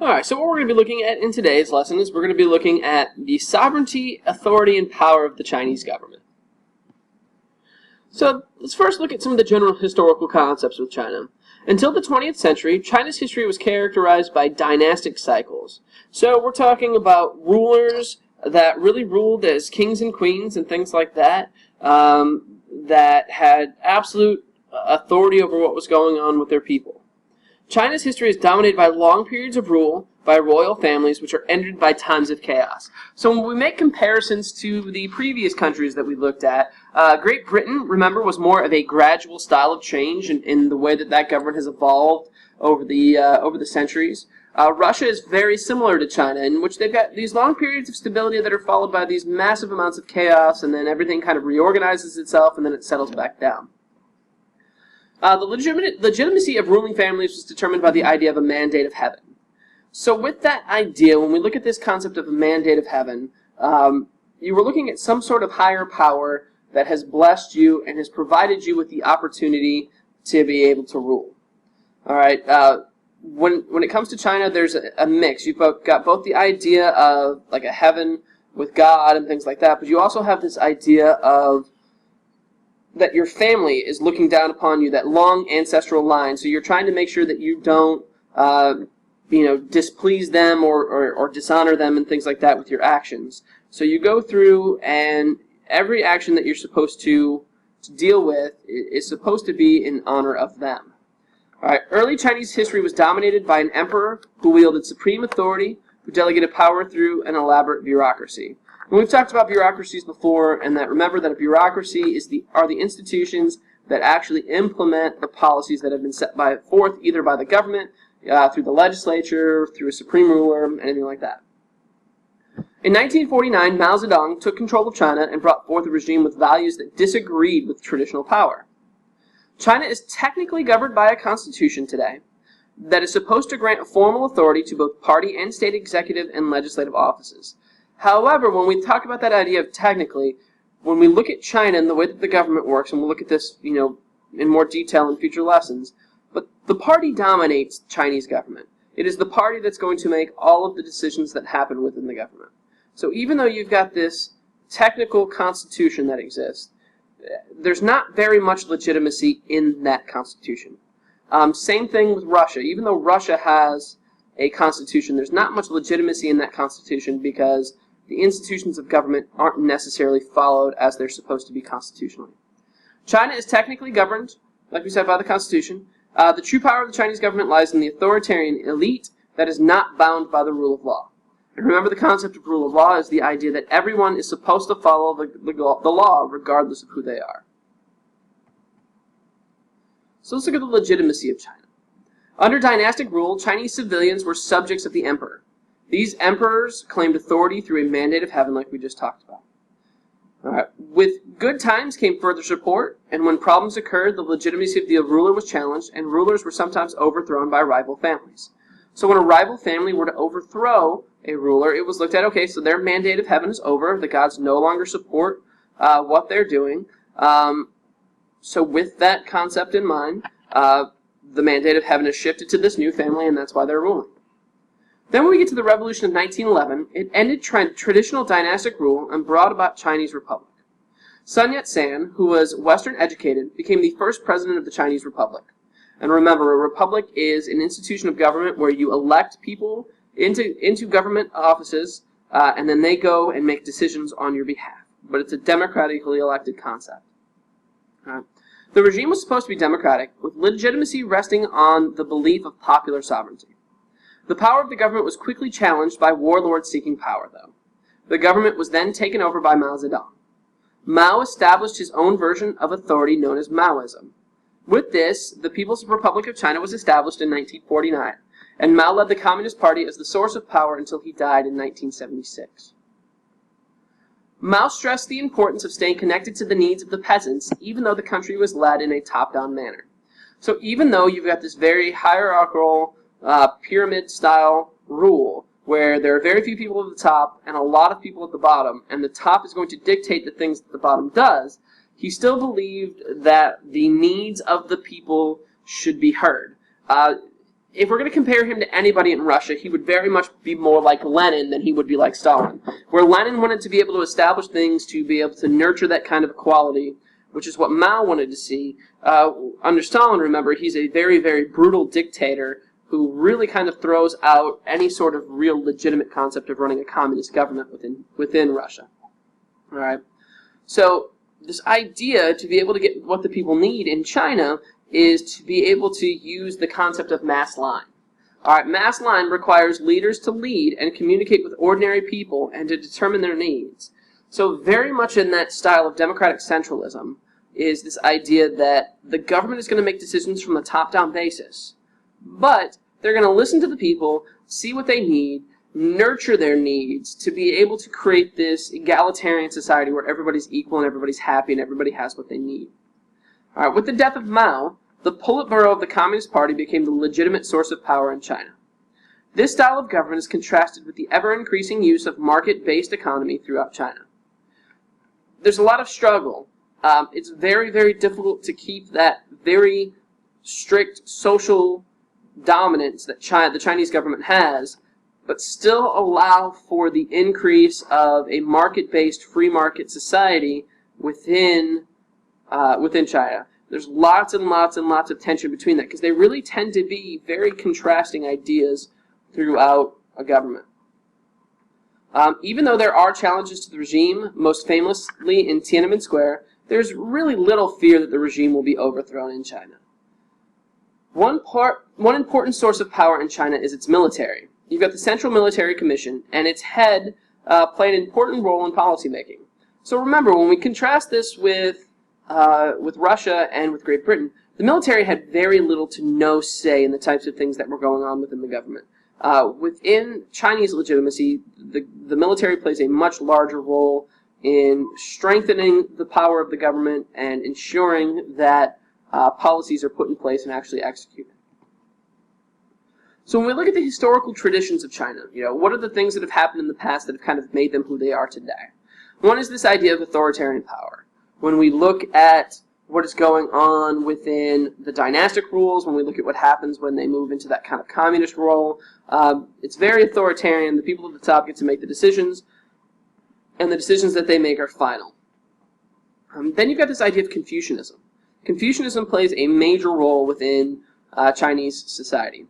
Alright, so what we're going to be looking at in today's lesson is we're going to be looking at the sovereignty, authority, and power of the Chinese government. So let's first look at some of the general historical concepts with China. Until the 20th century, China's history was characterized by dynastic cycles. So we're talking about rulers that really ruled as kings and queens and things like that, that had absolute authority over what was going on with their people. China's history is dominated by long periods of rule by royal families, which are ended by times of chaos. So when we make comparisons to the previous countries that we looked at, Great Britain, remember, was more of a gradual style of change in the way that government has evolved over the centuries. Russia is very similar to China, in which they've got these long periods of stability that are followed by these massive amounts of chaos, and then everything kind of reorganizes itself, and then it settles back down. The legitimacy of ruling families was determined by the idea of a mandate of heaven. So with that idea, when we look at this concept of a mandate of heaven, you were looking at some sort of higher power that has blessed you and has provided you with the opportunity to be able to rule. All right. When it comes to China, there's a mix. You've got both the idea of like a heaven with God and things like that, but you also have this idea of that your family is looking down upon you, that long ancestral line. So you're trying to make sure that you don't, displease them or dishonor them and things like that with your actions. So you go through, and every action that you're supposed to deal with is supposed to be in honor of them. All right. Early Chinese history was dominated by an emperor who wielded supreme authority, who delegated power through an elaborate bureaucracy. And we've talked about bureaucracies before, and that remember that a bureaucracy are the institutions that actually implement the policies that have been set forth either by the government, through the legislature, through a supreme ruler, anything like that. In 1949, Mao Zedong took control of China and brought forth a regime with values that disagreed with traditional power. China is technically governed by a constitution today that is supposed to grant a formal authority to both party and state executive and legislative offices. However, when we talk about that idea of technically, when we look at China and the way that the government works, and we'll look at this, in more detail in future lessons, but the party dominates Chinese government. It is the party that's going to make all of the decisions that happen within the government. So even though you've got this technical constitution that exists, there's not very much legitimacy in that constitution. Same thing with Russia. Even though Russia has a constitution, there's not much legitimacy in that constitution because the institutions of government aren't necessarily followed as they're supposed to be constitutionally. China is technically governed, like we said, by the Constitution. The true power of the Chinese government lies in the authoritarian elite that is not bound by the rule of law. And remember, the concept of rule of law is the idea that everyone is supposed to follow the law regardless of who they are. So let's look at the legitimacy of China. Under dynastic rule, Chinese civilians were subjects of the emperor. These emperors claimed authority through a mandate of heaven like we just talked about. All right. With good times came further support, and when problems occurred, the legitimacy of the ruler was challenged, and rulers were sometimes overthrown by rival families. So when a rival family were to overthrow a ruler, it was looked at, okay, so their mandate of heaven is over, the gods no longer support what they're doing. So with that concept in mind, the mandate of heaven is shifted to this new family, and that's why they're ruling. Then when we get to the Revolution of 1911, it ended traditional dynastic rule and brought about Chinese Republic. Sun Yat-sen, who was Western educated, became the first president of the Chinese Republic. And remember, a republic is an institution of government where you elect people into government offices, and then they go and make decisions on your behalf. But it's a democratically elected concept. The regime was supposed to be democratic, with legitimacy resting on the belief of popular sovereignty. The power of the government was quickly challenged by warlords seeking power, though. The government was then taken over by Mao Zedong. Mao established his own version of authority known as Maoism. With this, the People's Republic of China was established in 1949, and Mao led the Communist Party as the source of power until he died in 1976. Mao stressed the importance of staying connected to the needs of the peasants, even though the country was led in a top-down manner. So even though you've got this very hierarchical, pyramid-style rule, where there are very few people at the top and a lot of people at the bottom, and the top is going to dictate the things that the bottom does, he still believed that the needs of the people should be heard. if we're going to compare him to anybody in Russia, he would very much be more like Lenin than he would be like Stalin. Where Lenin wanted to be able to establish things, to be able to nurture that kind of equality, which is what Mao wanted to see. Under Stalin, remember, he's a very, very brutal dictator who really kind of throws out any sort of real legitimate concept of running a communist government within Russia. All right. So this idea to be able to get what the people need in China is to be able to use the concept of mass line. All right, mass line requires leaders to lead and communicate with ordinary people and to determine their needs. So very much in that style of democratic centralism is this idea that the government is going to make decisions from a top-down basis, but they're going to listen to the people, see what they need, nurture their needs to be able to create this egalitarian society where everybody's equal and everybody's happy and everybody has what they need. All right, with the death of Mao, the Politburo of the Communist Party became the legitimate source of power in China. This style of government is contrasted with the ever-increasing use of market-based economy throughout China. There's a lot of struggle. It's very, very difficult to keep that very strict social dominance that the Chinese government has, but still allow for the increase of a market-based free market society within China. There's lots and lots and lots of tension between that because they really tend to be very contrasting ideas throughout a government. Even though there are challenges to the regime, most famously in Tiananmen Square, there's really little fear that the regime will be overthrown in China. One important source of power in China is its military. You've got the Central Military Commission, and its head played an important role in policymaking. So remember, when we contrast this with Russia and with Great Britain, the military had very little to no say in the types of things that were going on within the government. Within Chinese legitimacy, the military plays a much larger role in strengthening the power of the government and ensuring that policies are put in place and actually executed. So when we look at the historical traditions of China, what are the things that have happened in the past that have kind of made them who they are today? One is this idea of authoritarian power. When we look at what is going on within the dynastic rules, when we look at what happens when they move into that kind of communist role, it's very authoritarian. The people at the top get to make the decisions, and the decisions that they make are final. Then you've got this idea of Confucianism. Confucianism plays a major role within Chinese society.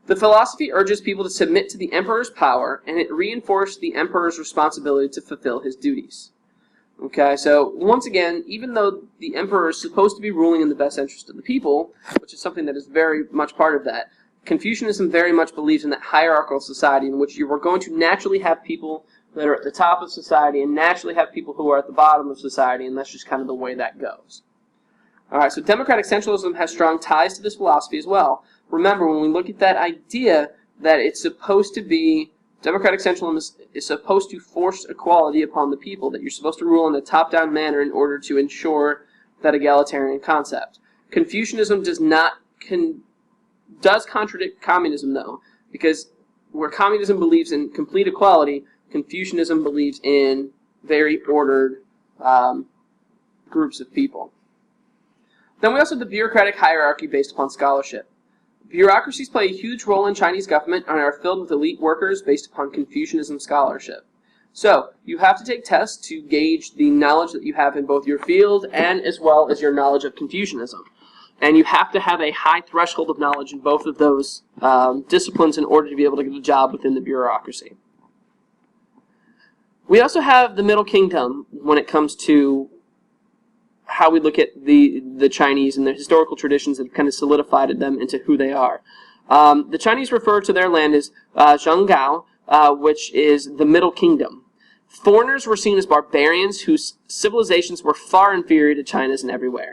The philosophy urges people to submit to the emperor's power, and it reinforced the emperor's responsibility to fulfill his duties. Okay, so once again, even though the emperor is supposed to be ruling in the best interest of the people, which is something that is very much part of that, Confucianism very much believes in that hierarchical society in which you are going to naturally have people that are at the top of society and naturally have people who are at the bottom of society, and that's just kind of the way that goes. Alright, so democratic centralism has strong ties to this philosophy as well. Remember, when we look at that idea that it's supposed to be democratic centralism is supposed to force equality upon the people, that you're supposed to rule in a top-down manner in order to ensure that egalitarian concept. Confucianism does contradict communism, though, because where communism believes in complete equality, Confucianism believes in very ordered groups of people. Then we also have the bureaucratic hierarchy based upon scholarship. Bureaucracies play a huge role in Chinese government and are filled with elite workers based upon Confucianism scholarship. So, you have to take tests to gauge the knowledge that you have in both your field and as well as your knowledge of Confucianism. And you have to have a high threshold of knowledge in both of those disciplines in order to be able to get a job within the bureaucracy. We also have the Middle Kingdom when it comes to how we look at the Chinese and their historical traditions that have kind of solidified them into who they are. The Chinese refer to their land as Zhenggao, which is the Middle Kingdom. Foreigners were seen as barbarians whose civilizations were far inferior to China's in every way.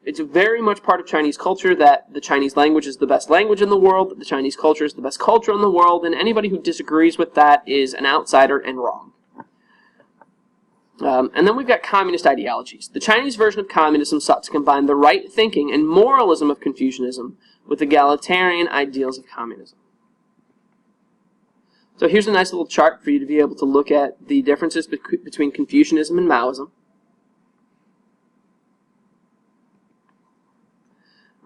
It's very much part of Chinese culture that the Chinese language is the best language in the world, that the Chinese culture is the best culture in the world, and anybody who disagrees with that is an outsider and wrong. And then we've got communist ideologies. The Chinese version of communism sought to combine the right thinking and moralism of Confucianism with egalitarian ideals of communism. So here's a nice little chart for you to be able to look at the differences between Confucianism and Maoism.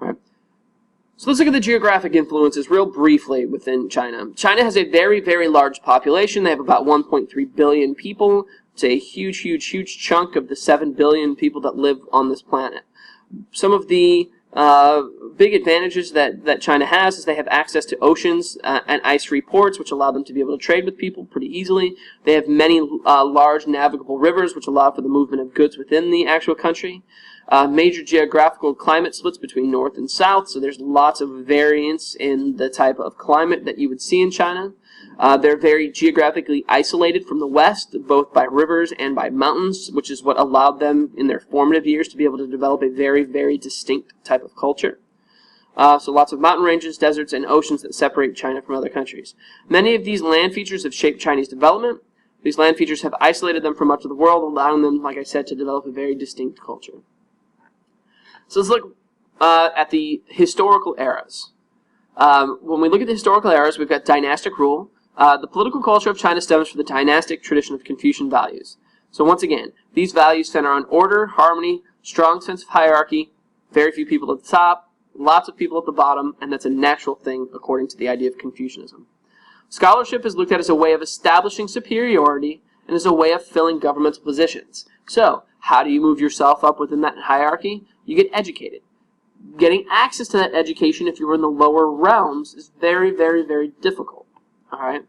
All right. So let's look at the geographic influences real briefly within China. China has a very, very large population. They have about 1.3 billion people. It's a huge, huge, huge chunk of the 7 billion people that live on this planet. Some of the big advantages that China has is they have access to oceans and ice-free ports, which allow them to be able to trade with people pretty easily. They have many large navigable rivers, which allow for the movement of goods within the actual country. Major geographical climate splits between north and south, so there's lots of variance in the type of climate that you would see in China. They're very geographically isolated from the west, both by rivers and by mountains, which is what allowed them in their formative years to be able to develop a very, very distinct type of culture. So lots of mountain ranges, deserts, and oceans that separate China from other countries. Many of these land features have shaped Chinese development. These land features have isolated them from much of the world, allowing them, like I said, to develop a very distinct culture. So let's look at the historical eras. When we look at the historical eras, we've got dynastic rule. The political culture of China stems from the dynastic tradition of Confucian values. So once again, these values center on order, harmony, strong sense of hierarchy, very few people at the top, lots of people at the bottom, and that's a natural thing according to the idea of Confucianism. Scholarship is looked at as a way of establishing superiority and as a way of filling governmental positions. So, how do you move yourself up within that hierarchy? You get educated. Getting access to that education if you're in the lower realms is very, very, very difficult. Alright?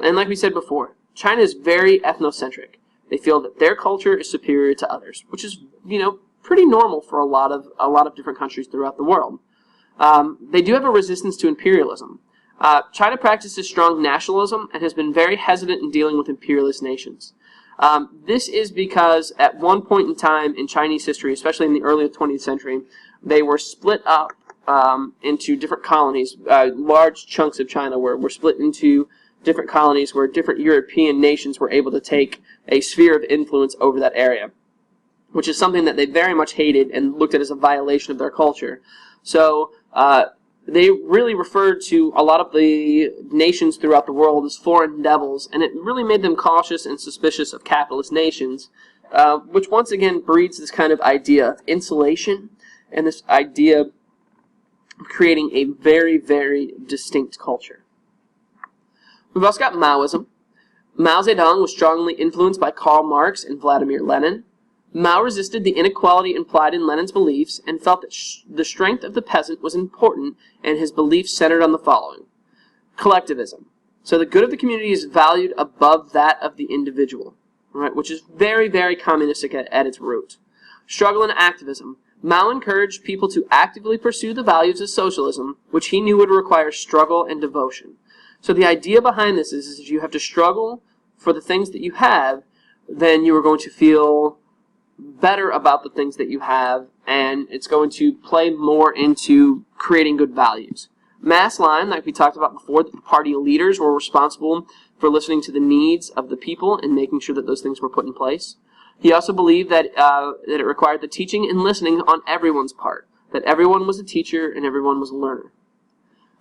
And like we said before, China is very ethnocentric. They feel that their culture is superior to others, which is, pretty normal for a lot of different countries throughout the world. They do have a resistance to imperialism. China practices strong nationalism and has been very hesitant in dealing with imperialist nations. This is because at one point in time in Chinese history, especially in the early 20th century, they were split up into different colonies. Large chunks of China were split into different colonies where different European nations were able to take a sphere of influence over that area, which is something that they very much hated and looked at as a violation of their culture. So they really referred to a lot of the nations throughout the world as foreign devils, and it really made them cautious and suspicious of capitalist nations, which once again breeds this kind of idea of insulation and this idea of creating a very, very distinct culture. We've also got Maoism. Mao Zedong was strongly influenced by Karl Marx and Vladimir Lenin. Mao resisted the inequality implied in Lenin's beliefs and felt that the strength of the peasant was important, and his beliefs centered on the following. Collectivism. So the good of the community is valued above that of the individual, right, which is very, very communistic at its root. Struggle and activism. Mao encouraged people to actively pursue the values of socialism, which he knew would require struggle and devotion. So the idea behind this is if you have to struggle for the things that you have, then you are going to feel better about the things that you have, and it's going to play more into creating good values. Mass line, like we talked about before, the party leaders were responsible for listening to the needs of the people and making sure that those things were put in place. He also believed that it required the teaching and listening on everyone's part, that everyone was a teacher and everyone was a learner.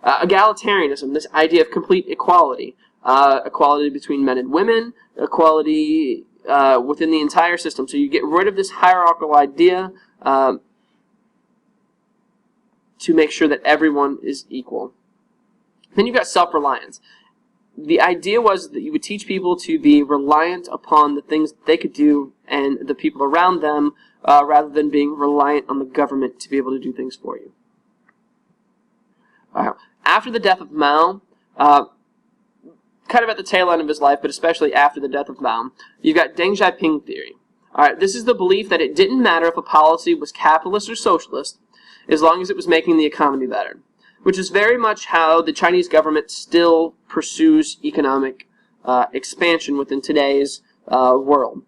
Egalitarianism, this idea of complete equality, equality between men and women, equality within the entire system. So you get rid of this hierarchical idea to make sure that everyone is equal. Then you've got self-reliance. The idea was that you would teach people to be reliant upon the things that they could do and the people around them rather than being reliant on the government to be able to do things for you. After the death of Mao, kind of at the tail end of his life, but especially after the death of Mao, you've got Deng Xiaoping theory. This is the belief that it didn't matter if a policy was capitalist or socialist, as long as it was making the economy better, which is very much how the Chinese government still pursues economic expansion within today's world.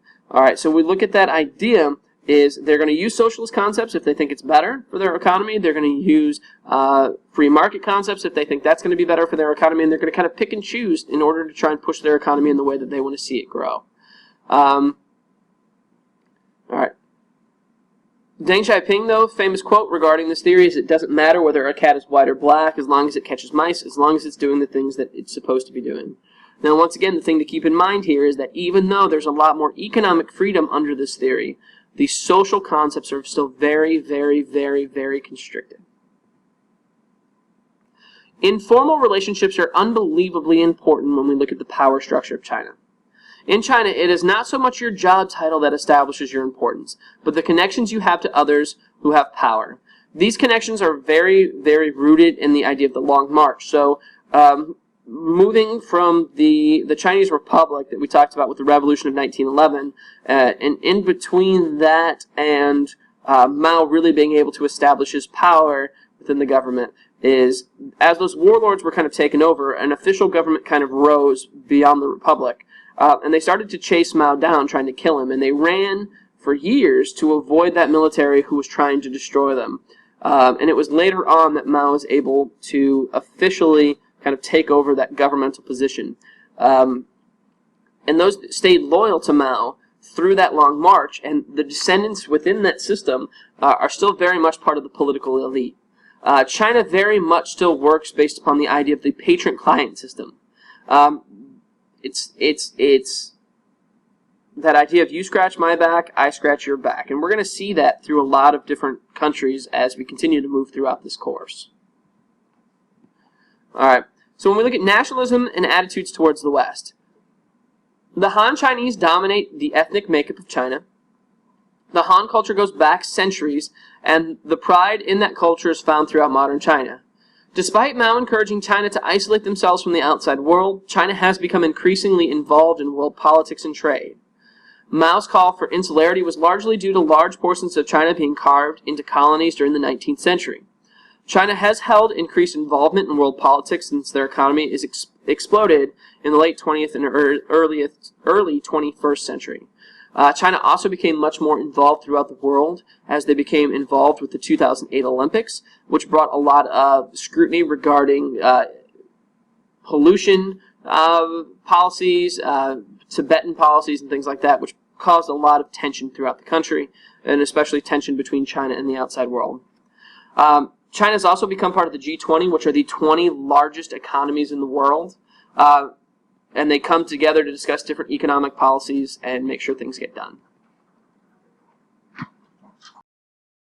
So we look at that idea is they're going to use socialist concepts if they think it's better for their economy. They're going to use free market concepts if they think that's going to be better for their economy, and they're going to kind of pick and choose in order to try and push their economy in the way that they want to see it grow. Deng Xiaoping, though, famous quote regarding this theory is, it doesn't matter whether a cat is white or black as long as it catches mice, as long as it's doing the things that it's supposed to be doing. Now, once again, the thing to keep in mind here is that even though there's a lot more economic freedom under this theory, the social concepts are still very, very, very, very constricted. Informal relationships are unbelievably important when we look at the power structure of China. In China, it is not so much your job title that establishes your importance, but the connections you have to others who have power. These connections are very, very rooted in the idea of the Long March. So, moving from the Chinese Republic that we talked about with the Revolution of 1911, and in between that and Mao really being able to establish his power within the government, is as those warlords were kind of taken over, an official government kind of rose beyond the Republic. And they started to chase Mao down, trying to kill him, and they ran for years to avoid that military who was trying to destroy them. And it was later on that Mao was able to officially kind of take over that governmental position. And those stayed loyal to Mao through that long march, and the descendants within that system are still very much part of the political elite. China very much still works based upon the idea of the patron-client system. It's that idea of you scratch my back, I scratch your back. And we're going to see that through a lot of different countries as we continue to move throughout this course. Alright, so when we look at nationalism and attitudes towards the West, the Han Chinese dominate the ethnic makeup of China. The Han culture goes back centuries, and the pride in that culture is found throughout modern China. Despite Mao encouraging China to isolate themselves from the outside world, China has become increasingly involved in world politics and trade. Mao's call for insularity was largely due to large portions of China being carved into colonies during the 19th century. China has held increased involvement in world politics since their economy is exploded in the late 20th and early 21st century. China also became much more involved throughout the world as they became involved with the 2008 Olympics, which brought a lot of scrutiny regarding pollution policies, Tibetan policies, and things like that, which caused a lot of tension throughout the country, and especially tension between China and the outside world. China has also become part of the G20, which are the 20 largest economies in the world, and they come together to discuss different economic policies and make sure things get done.